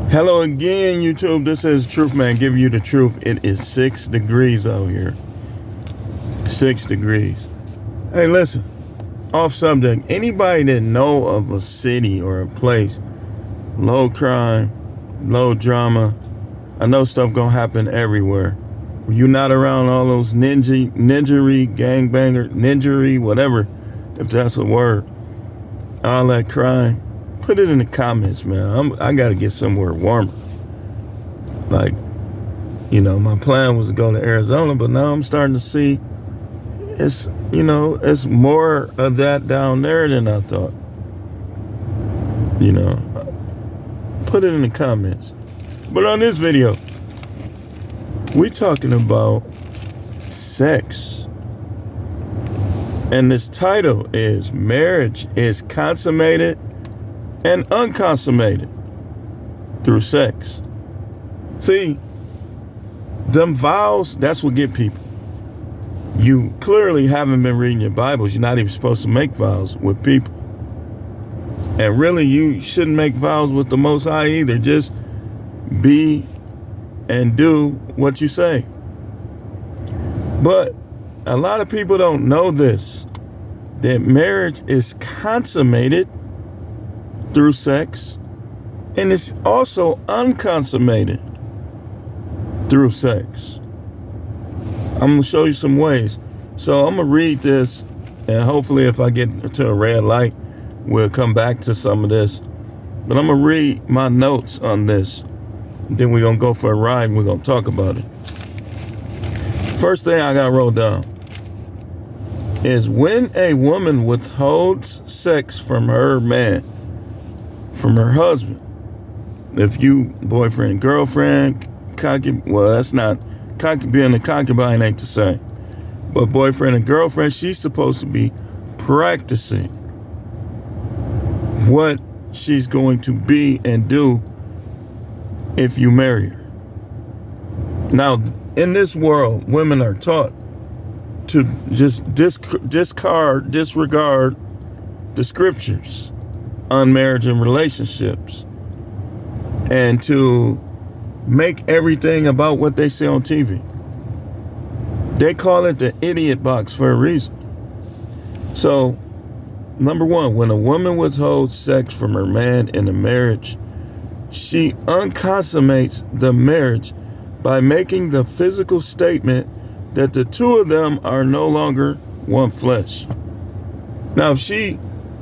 Hello again, YouTube. This is Truth Man giving you the truth. It is 6 degrees out here. 6 degrees. Hey, listen. Off subject. Anybody that know of a city or a place, low crime, low drama, I know stuff gonna happen everywhere. You're not around all those ninjery, gangbanger, ninjery, whatever, if that's a word. All that crime. Put it in the comments, man. I got to get somewhere warmer. Like, my plan was to go to Arizona, but now I'm starting to see it's more of that down there than I thought. Put it in the comments. But on this video, we talking about sex. And this title is Marriage is Consummated and Unconsummated through sex. See, them vows, that's what get people. You clearly haven't been reading your Bibles. You're not even supposed to make vows with people. And really, you shouldn't make vows with the Most High either. Just be and do what you say. But a lot of people don't know this, that marriage is consummated through sex, and it's also unconsummated through sex. I'm going to show you some ways. So I'm going to read this, and hopefully if I get to a red light, we'll come back to some of this. But I'm going to read my notes on this. Then we're going to go for a ride, and we're going to talk about it. First thing I got wrote down is when a woman withholds sex from her man, from her husband. If you boyfriend and girlfriend, that's not, being a concubine ain't the same. But boyfriend and girlfriend, she's supposed to be practicing what she's going to be and do if you marry her. Now, in this world, women are taught to just disregard the scriptures on marriage and relationships, and to make everything about what they see on TV. They call it the idiot box for a reason. So, number one, when a woman withholds sex from her man in a marriage, she unconsummates the marriage by making the physical statement that the two of them are no longer one flesh. Now,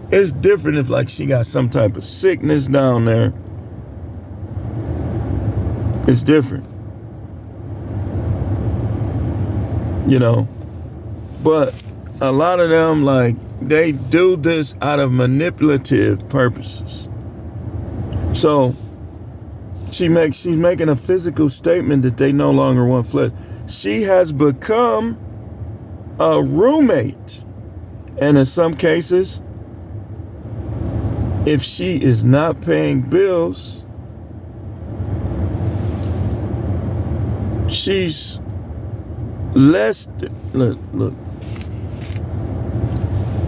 it's different if she got some type of sickness down there. It's different. But a lot of them, they do this out of manipulative purposes. So she's making a physical statement that they no longer one flesh. She has become a roommate. And in some cases, if she is not paying bills, she's less, look.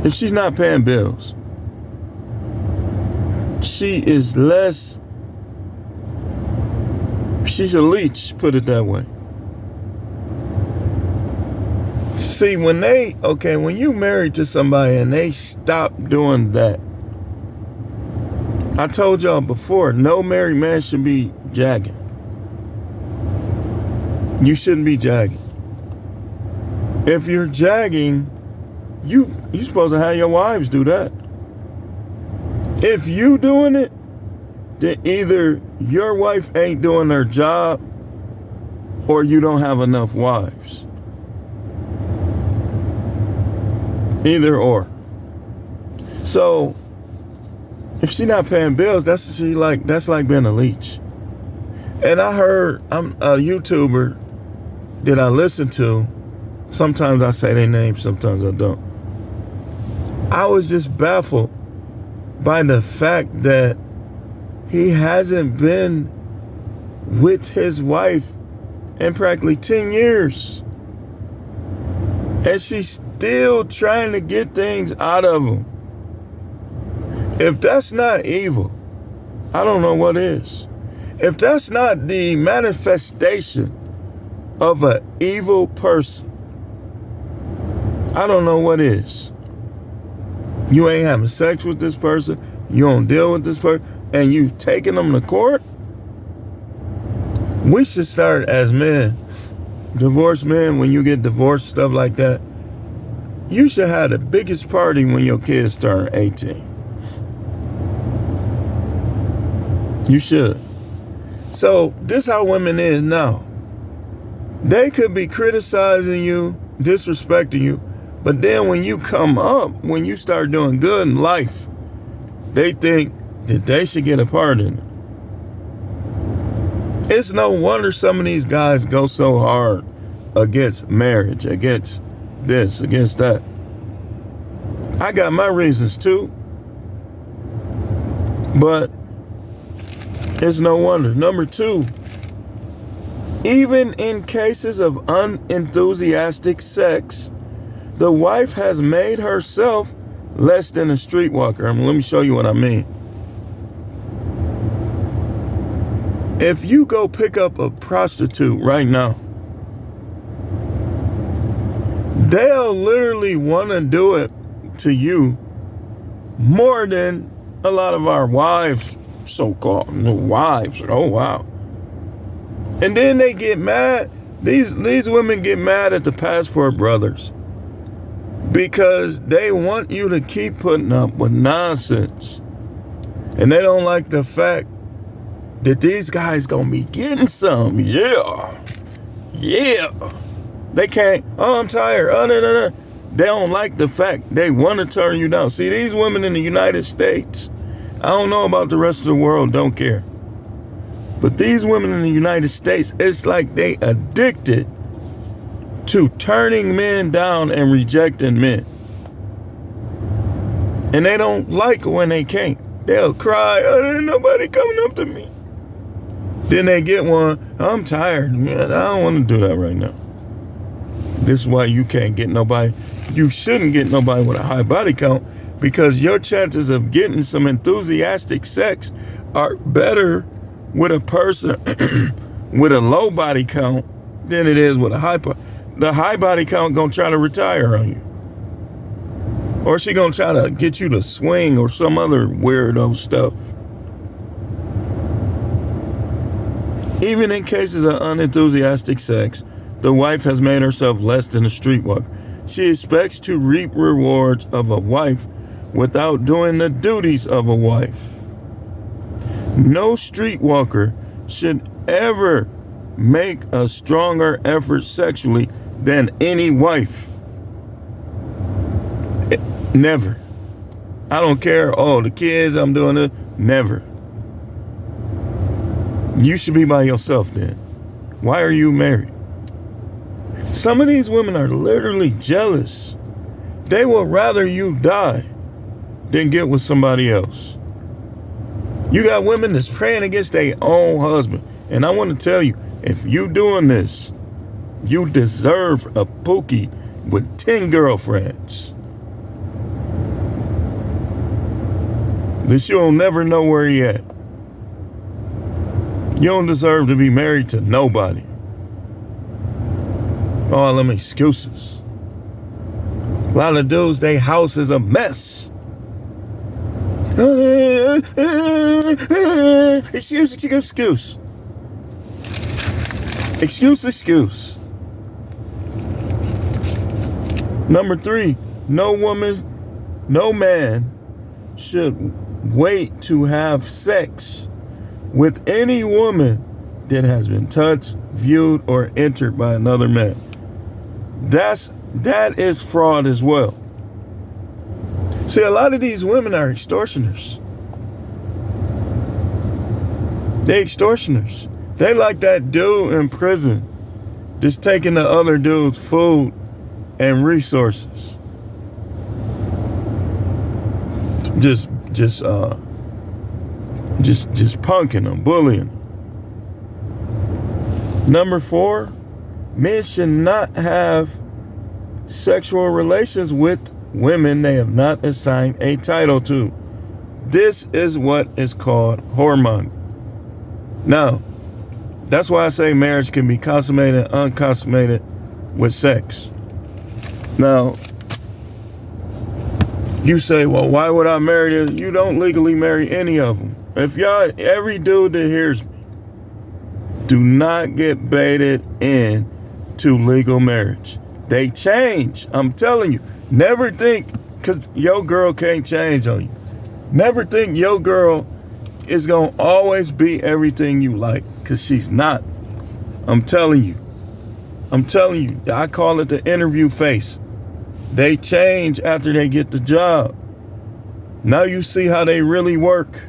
If she's not paying bills, she is less, she's a leech, put it that way. See, when you married to somebody and they stop doing that, I told y'all before, no married man should be jagging. You shouldn't be jagging. If you're jagging, you're supposed to have your wives do that. If you doing it, then either your wife ain't doing her job or you don't have enough wives. Either or. So, if she's not paying bills, that's like being a leech. And I heard, I'm a YouTuber that I listen to. Sometimes I say their name, sometimes I don't. I was just baffled by the fact that he hasn't been with his wife in practically 10 years. And she's still trying to get things out of him. If that's not evil, I don't know what is. If that's not the manifestation of an evil person, I don't know what is. You ain't having sex with this person, you don't deal with this person, and you taking them to court? We should start as men, divorced men, when you get divorced, stuff like that. You should have the biggest party when your kids turn 18. You should. So this how women is now. They could be criticizing you, disrespecting you, but then when you come up, when you start doing good in life, they think that they should get a part in it. It's no wonder some of these guys go so hard against marriage, against this, against that. I got my reasons too, but it's no wonder. Number 2, even in cases of unenthusiastic sex, the wife has made herself less than a streetwalker. Let me show you what I mean. If you go pick up a prostitute right now, they'll literally want to do it to you more than a lot of our wives, so-called wives. Oh, wow. And then they get mad. These women get mad at the passport brothers because they want you to keep putting up with nonsense. And they don't like the fact that these guys gonna be getting some. Yeah. They can't, I'm tired. No. They don't like the fact they want to turn you down. See, these women in the United States, I don't know about the rest of the world, don't care. But these women in the United States, it's like they addicted to turning men down and rejecting men. And they don't like when they can't. They'll cry, oh, ain't nobody coming up to me. Then they get one, I'm tired. Man, I don't want to do that right now. This is why you can't get nobody. You shouldn't get nobody with a high body count, because your chances of getting some enthusiastic sex are better with a person with a low body count than it is with a high body. The high body count gonna try to retire on you. Or she gonna try to get you to swing or some other weirdo stuff. Even in cases of unenthusiastic sex, the wife has made herself less than a streetwalker. She expects to reap rewards of a wife without doing the duties of a wife. No streetwalker should ever make a stronger effort sexually than any wife. Never. I don't care, oh, the kids, I'm doing it. Never. You should be by yourself then. Why are you married? Some of these women are literally jealous. They would rather you die than get with somebody else. You got women that's praying against their own husband. And I want to tell you, if you doing this, you deserve a pookie with 10 girlfriends. That you'll never know where he at. You don't deserve to be married to nobody. All them excuses. A lot of dudes, their house is a mess. Excuse. Excuse. Number 3, no woman, no man should wait to have sex with any woman that has been touched, viewed, or entered by another man. That is fraud as well. See, a lot of these women are extortioners. They extortioners. They like that dude in prison just taking the other dude's food and resources. Just punking them, bullying them. Number 4, men should not have sexual relations with women they have not assigned a title to. This is what is called whoremongering. Now, that's why I say marriage can be consummated and unconsummated with sex. Now, you say, well, why would I marry them? You don't legally marry any of them. If y'all, every dude that hears me, do not get baited in to legal marriage. They change. I'm telling you. Never think, because your girl can't change on you. Never think your girl is going to always be everything you like, because she's not. I'm telling you. I call it the interview face. They change after they get the job. Now you see how they really work.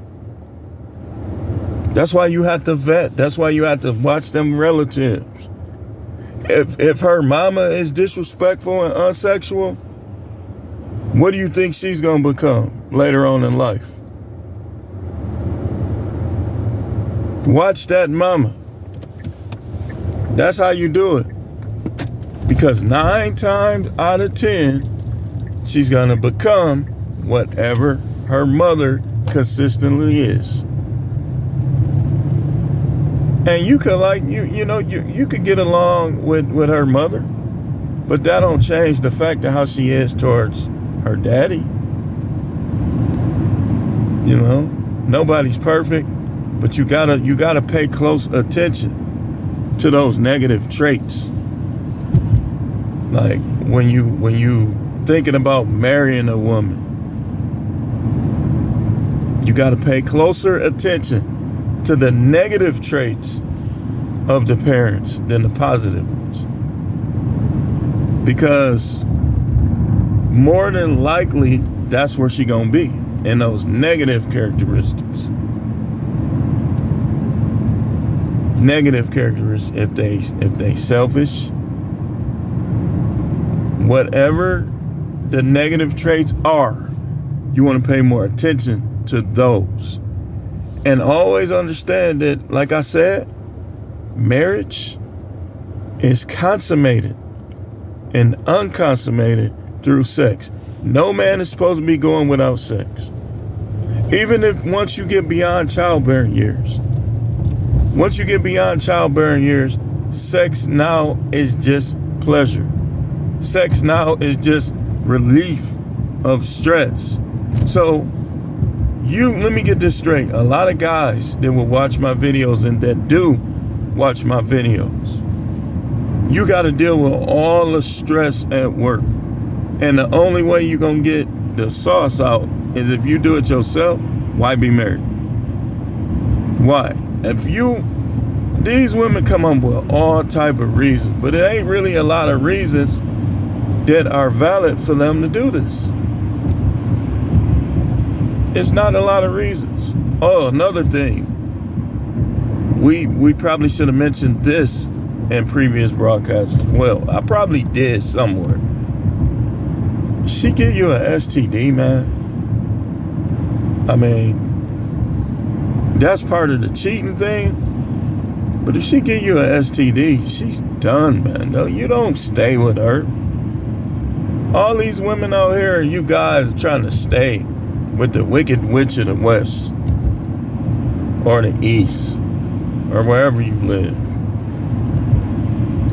That's why you have to vet. That's why you have to watch them relatives. If her mama is disrespectful and unsexual, what do you think she's going to become later on in life? Watch that mama. That's how you do it. Because 9 times out of 10, she's going to become whatever her mother consistently is. And you could you could get along with her mother, but that don't change the fact of how she is towards her daddy. Nobody's perfect, but you gotta pay close attention to those negative traits. Like when you thinking about marrying a woman, you gotta pay closer attention to the negative traits of the parents than the positive ones. Because more than likely, that's where she gonna be, in those negative characteristics. Negative characteristics, if they selfish, whatever the negative traits are, you want to pay more attention to those. And always understand that, like I said, marriage is consummated and unconsummated through sex. No man is supposed to be going without sex. Even if once you get beyond childbearing years. Once you get beyond childbearing years, sex now is just pleasure. Sex now is just relief of stress. So, let me get this straight. A lot of guys that will watch my videos and that do watch my videos, you got to deal with all the stress at work. And the only way you're going to get the sauce out is if you do it yourself. Why be married? Why? These women come up with all type of reasons, but it ain't really a lot of reasons that are valid for them to do this. It's not a lot of reasons. Oh, another thing. We probably should have mentioned this in previous broadcasts as well. I probably did somewhere. She give you an STD, man. I mean, that's part of the cheating thing. But if she give you an STD, she's done, man. No, you don't stay with her. All these women out here, you guys are trying to stay with the wicked witch of the West or the East or wherever you live.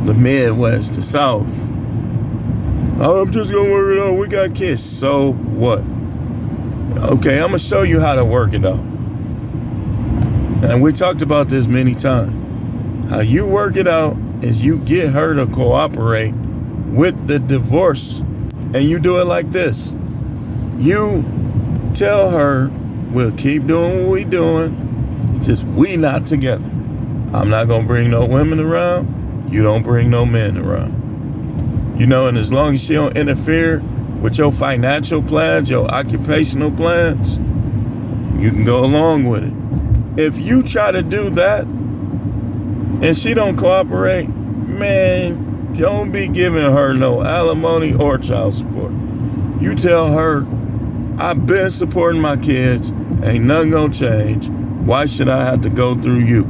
The Midwest, the South. Oh, I'm just gonna work it out. We got kids. So what? Okay, I'm gonna show you how to work it out. And we talked about this many times. How you work it out is you get her to cooperate with the divorce. And you do it like this. You tell her, we'll keep doing what we doing, just we not together. I'm not gonna bring no women around. You don't bring no men around. And as long as she don't interfere with your financial plans, your occupational plans, you can go along with it. If you try to do that and she don't cooperate, man, don't be giving her no alimony or child support. You tell her, I've been supporting my kids, ain't nothing gonna change. Why should I have to go through you?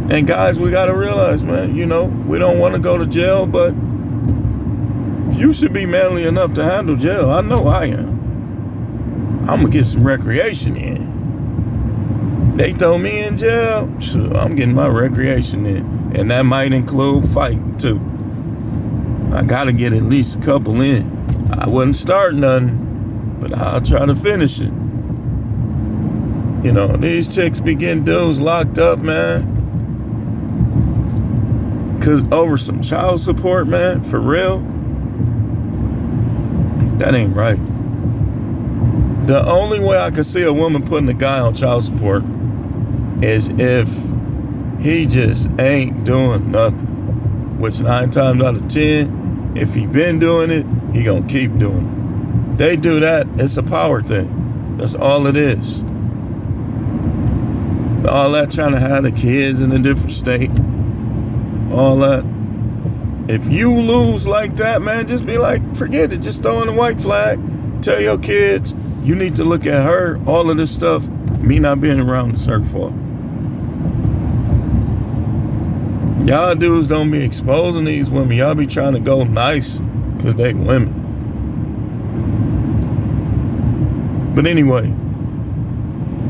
And guys, we gotta realize, man, we don't want to go to jail, but you should be manly enough to handle jail. I know I am. I'm gonna get some recreation in. They throw me in jail, sure, I'm getting my recreation in. And that might include fighting too. I gotta get at least a couple in. I wouldn't start nothing, but I'll try to finish it. You know, these chicks be getting dudes locked up, man. Cause over some child support, man, for real. That ain't right. The only way I could see a woman putting a guy on child support is if he just ain't doing nothing. Which 9 times out of 10, if he been doing it, he gonna keep doing it. They do that, it's a power thing. That's all it is. All that trying to have the kids in a different state. All that. If you lose like that, man, just be like, forget it. Just throw in the white flag. Tell your kids, you need to look at her. All of this stuff, me not being around is her fault. Y'all dudes don't be exposing these women. Y'all be trying to go nice because they women. But anyway,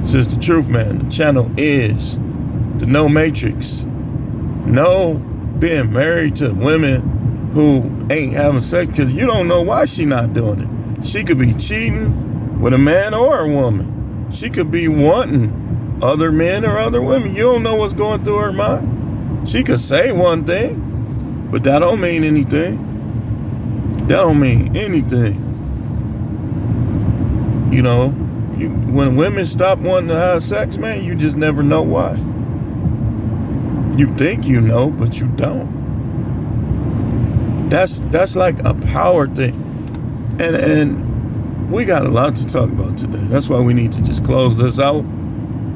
it's just the truth, man. The channel is the No Matrix. No being married to women who ain't having sex because you don't know why she not doing it. She could be cheating with a man or a woman. She could be wanting other men or other women. You don't know what's going through her mind. She could say one thing, but that don't mean anything. That don't mean anything. You know, when women stop wanting to have sex, man, you just never know why. You think you know, but you don't. That's like a power thing. And we got a lot to talk about today. That's why we need to just close this out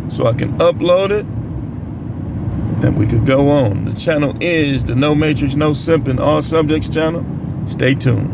so I can upload it and we could go on. The channel is the No Matrix, No Simping, All Subjects channel. Stay tuned.